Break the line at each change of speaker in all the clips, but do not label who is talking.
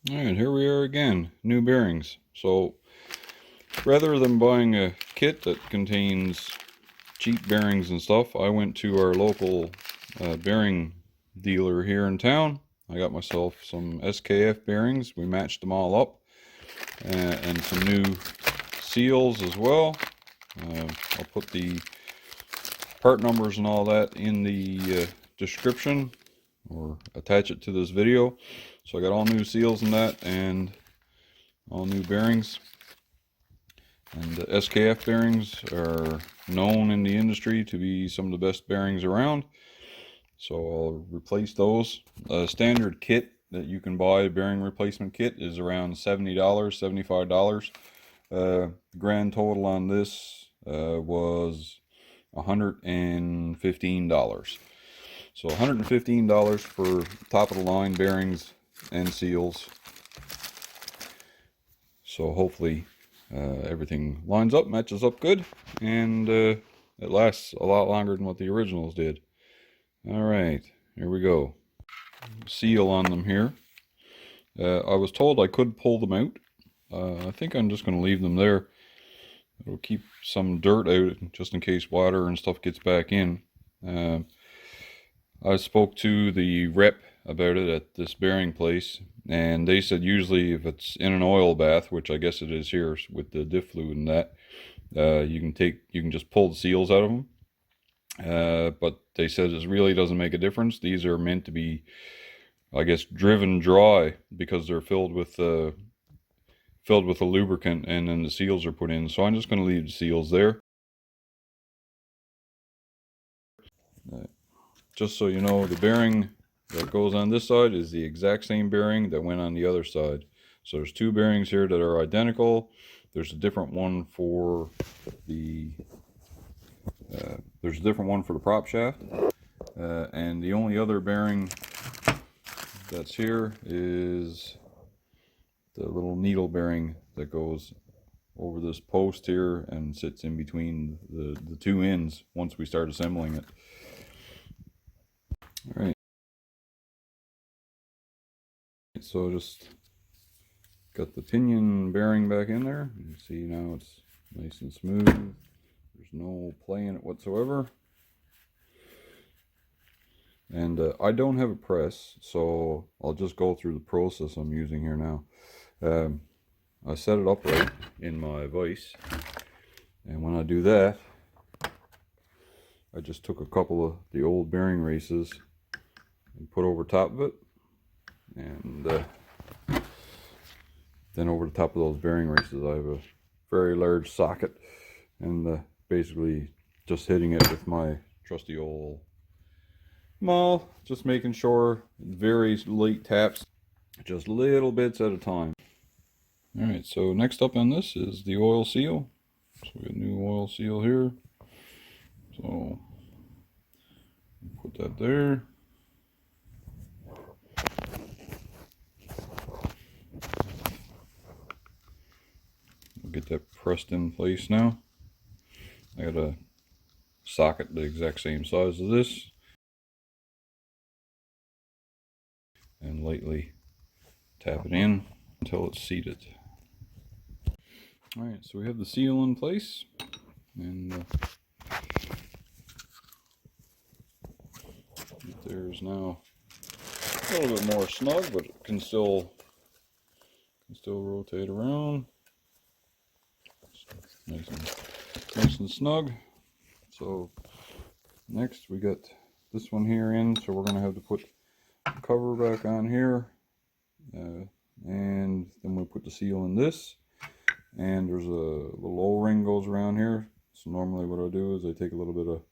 Alright, here we are again, new bearings. So rather than buying a kit that contains cheap bearings and stuff, I went to our local bearing dealer here in town. I got myself some SKF bearings. We matched them all up, and some new seals as well. I'll put the part numbers and all that in the description, or attach it to this video. So I got all new seals in that and all new bearings. And the SKF bearings are known in the industry to be some of the best bearings around. So I'll replace those. A standard kit that you can buy, a bearing replacement kit, is around $70, $75. Grand total on this was $115. So $115 for top of the line bearings and seals. So hopefully everything lines up, matches up good, and it lasts a lot longer than what the originals did. Alright, here we go. Seal on them here. I was told I could pull them out. I think I'm just going to leave them there. It'll keep some dirt out just in case water and stuff gets back in. I spoke to the rep about it at this bearing place, and they said usually if it's in an oil bath, which I guess it is here with the Diff fluid and that, you can just pull the seals out of them. But they said it really doesn't make a difference. These are meant to be, I guess, driven dry because they're filled with a lubricant, and then the seals are put in. So I'm just going to leave the seals there. Just so you know, the bearing that goes on this side is the exact same bearing that went on the other side. So there's two bearings here that are identical. There's a different one for the prop shaft, and the only other bearing that's here is the little needle bearing that goes over this post here and sits in between the two ends once we start assembling it. Alright, so just got the pinion bearing back in there. You see now it's nice and smooth. There's no play in it whatsoever. And I don't have a press, so I'll just go through the process I'm using here now. I set it up right in my vise, and when I do that, I just took a couple of the old bearing races and put over top of it, and then over the top of those bearing races I have a very large socket, and basically just hitting it with my trusty old maul, just making sure, very light taps, just little bits at a time. Alright, so next up on this is the oil seal. So we got a new oil seal here. So put that there. We'll get that pressed in place now. I got a socket the exact same size as this, and lightly tap it in until it's seated. Alright, so we have the seal in place, and there's now a little bit more snug, but it can still rotate around. Nice and snug. So next we got this one here in, so we're going to have to put the cover back on here, and then we'll put the seal in this, and there's a little O-ring goes around here. So normally what I do is I take a little bit of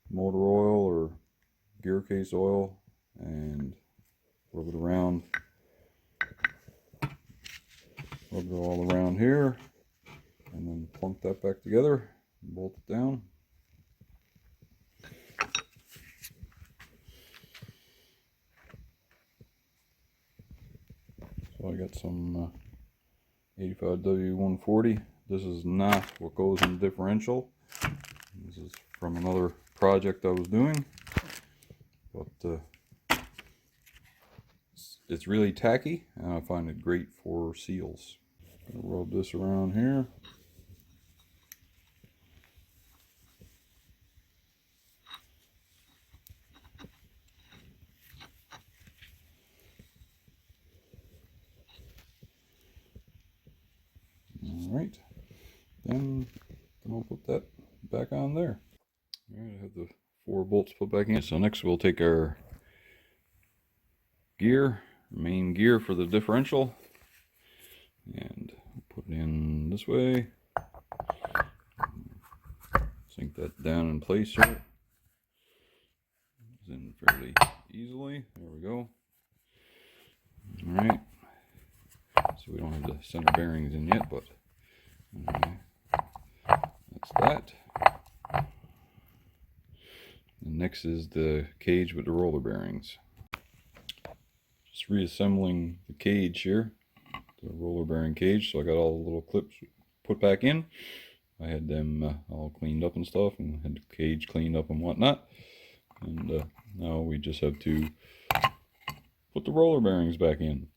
motor oil or gear case oil and rub it around, rub it all around here, and then plunk that back together and bolt it down. So I got some 85W140. This is not what goes in the differential. This is from another project I was doing, but It's really tacky, and I find it great for seals. Rub this around here. Alright, then I'll put that back on there. Alright, I have the 4 bolts put back in. So next we'll take our gear, main gear for the differential, and put it in this way. Sink that down in place here. It's in fairly easily. There we go. Alright. So we don't have the center bearings in yet, but that's that. And next is the cage with the roller bearings. Just reassembling the cage here, the roller bearing cage. So I got all the little clips put back in. I had them all cleaned up and stuff, and had the cage cleaned up and whatnot. And now we just have to put the roller bearings back in.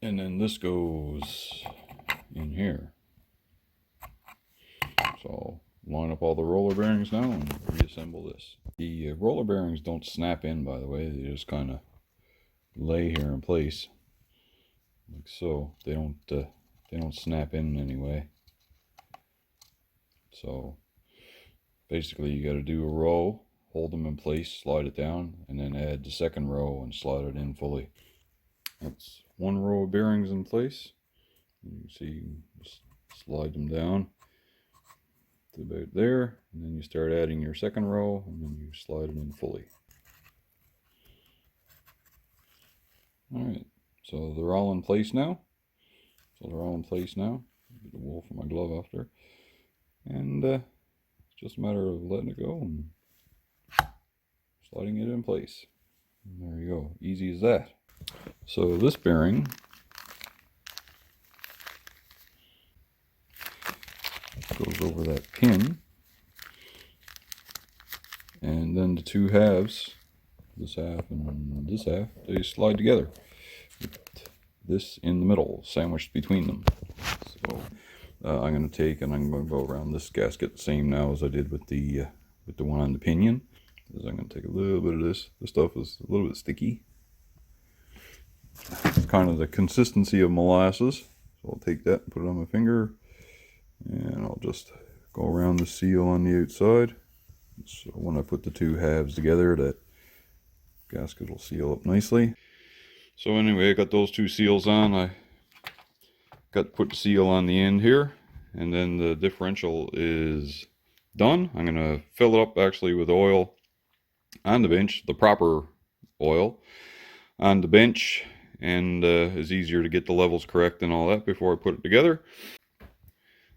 And then this goes in here. So I'll line up all the roller bearings now and reassemble this. The roller bearings don't snap in, by the way. They just kind of lay here in place, like so. They don't snap in anyway. So basically, you got to do a row, hold them in place, slide it down, and then add the second row and slide it in fully. That's 1 row of bearings in place. You can see, you just slide them down to about there, and then you start adding your second row, and then you slide it in fully. Alright, so they're all in place now. Get the wool from my glove after. And it's just a matter of letting it go and sliding it in place. And there you go, easy as that. So this bearing goes over that pin, and then the 2 halves, this half and this half, they slide together with this in the middle, sandwiched between them. So I'm going to take and I'm going to go around this gasket the same now as I did with the one on the pinion. I'm going to take a little bit of this. This stuff is a little bit sticky. It's kind of the consistency of molasses. So I'll take that and put it on my finger, and I'll just go around the seal on the outside. So when I put the 2 halves together, that gasket will seal up nicely. So anyway, I got those 2 seals on. I got to put the seal on the end here, and then the differential is done. I'm going to fill it up actually with oil on the bench, the proper oil on the bench, and it's easier to get the levels correct and all that before I put it together.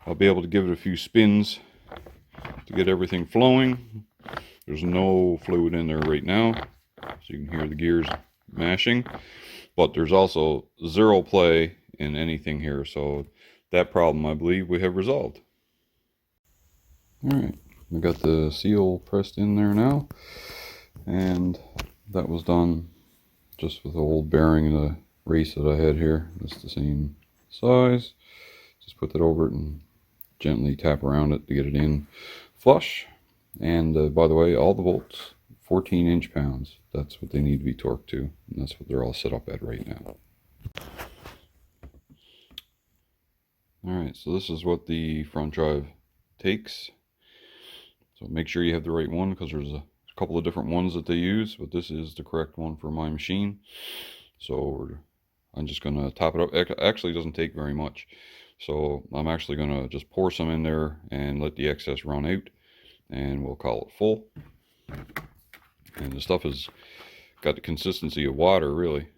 I'll be able to give it a few spins to get everything flowing. There's no fluid in there right now, so you can hear the gears mashing, but there's also 0 play in anything here, so that problem I believe we have resolved. Alright, I got the seal pressed in there now, and that was done just with the old bearing and the race that I had here. It's the same size. Just put that over it and gently tap around it to get it in flush. And by the way, all the bolts 14 inch-pounds. That's what they need to be torqued to, and that's what they're all set up at right now. Alright, so this is what the front drive takes. So make sure you have the right one, because there's a couple of different ones that they use, but this is the correct one for my machine. So I'm just going to top it up. It actually doesn't take very much. So I'm actually going to just pour some in there and let the excess run out, and we'll call it full. And the stuff has got the consistency of water, really.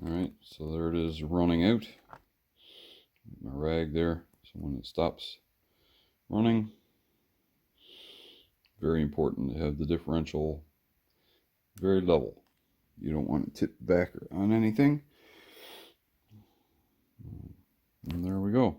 Alright, so there it is running out. My rag there, so when it stops running, very important to have the differential very level. You don't want it tipped back on anything. And there we go.